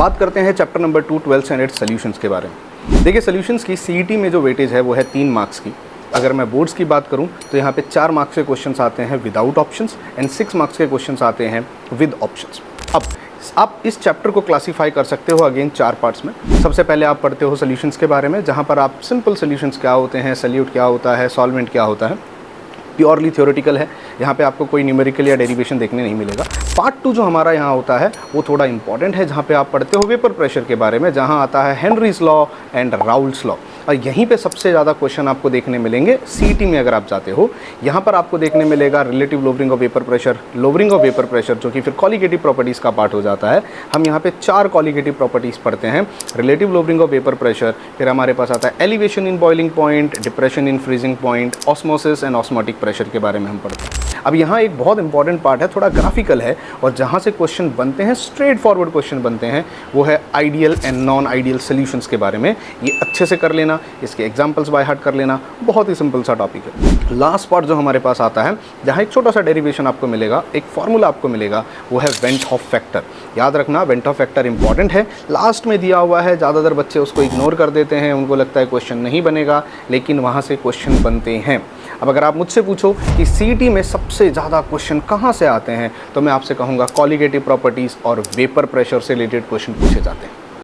बात करते हैं chapter number 2 12th standard solutions के बारे में। देखिए सॉल्यूशंस की सीईटी में जो वेटेज है वो है 3 मार्क्स की। अगर मैं बोर्ड्स की बात करूं तो यहाँ पे 4 मार्क्स के क्वेश्चंस आते हैं विदाउट ऑप्शंस एंड 6 मार्क्स के क्वेश्चंस आते हैं विद ऑप्शंस। अब आप इस चैप्टर को क्लासीफाई कर सकते हो अगेन 4 पार्ट्स में। सबसे पहले आप पढ़ते हो सॉल्यूशंस के बारे में, जहाँ पर आप सिंपल सॉल्यूशंस क्या होते हैं, सॉल्यूट क्या होता है, सॉल्वेंट क्या होता है, प्योरली थ्योरेटिकल है। यहाँ पे आपको कोई न्यूमेरिकल या डेरिवेशन देखने नहीं मिलेगा। पार्ट 2 जो हमारा यहाँ होता है वो थोड़ा इंपॉर्टेंट है, जहाँ पे आप पढ़ते हो वेपर प्रेशर के बारे में, जहाँ आता है Henry's law and Raoult's law. और यहीं पे सबसे ज़्यादा क्वेश्चन आपको देखने मिलेंगे सीईटी में अगर आप जाते हो। यहाँ पर आपको देखने मिलेगा relative lowering of vapour pressure, lowering of vapour pressure, जो कि फिर कॉलिगेटिव प्रॉपर्टीज़ का पार्ट हो जाता है। हम यहाँ पे 4 कॉलिगेटिव प्रॉपर्टीज़ पढ़ते हैं। Relative lowering of vapour pressure, फिर हमारे पास आता है elevation in boiling point, depression in freezing point, osmosis and osmotic pressure के बारे में हम पढ़ते हैं। अब यहाँ एक बहुत इंपॉर्टेंट पार्ट है, थोड़ा ग्राफिकल है, और जहाँ से क्वेश्चन बनते हैं, स्ट्रेट फॉरवर्ड क्वेश्चन बनते हैं, वो है ideal and non ideal solutions के बारे में। ये अच्छे से कर लेना, इसके एग्जांपल्स बाय हार्ट कर लेना, बहुत ही सिंपल सा टॉपिक है। लास्ट पार्ट जो हमारे पास आता है, जहाँ एक छोटा सा डेरिवेशन आपको मिलेगा, एक फॉर्मूला आपको मिलेगा, वो है वेंट हॉफ फैक्टर। याद रखना वेंट हॉफ फैक्टर इंपॉर्टेंट है, लास्ट में दिया हुआ है। ज़्यादातर बच्चे उसको इग्नोर कर देते हैं, उनको लगता है क्वेश्चन नहीं बनेगा, लेकिन वहाँ से क्वेश्चन बनते हैं। अब अगर आप मुझसे पूछो कि सीईटी में सबसे ज़्यादा क्वेश्चन कहाँ से आते हैं, तो मैं आपसे कहूँगा कॉलिगेटिव प्रॉपर्टीज़ और वेपर प्रेशर से रिलेटेड क्वेश्चन पूछे जाते हैं।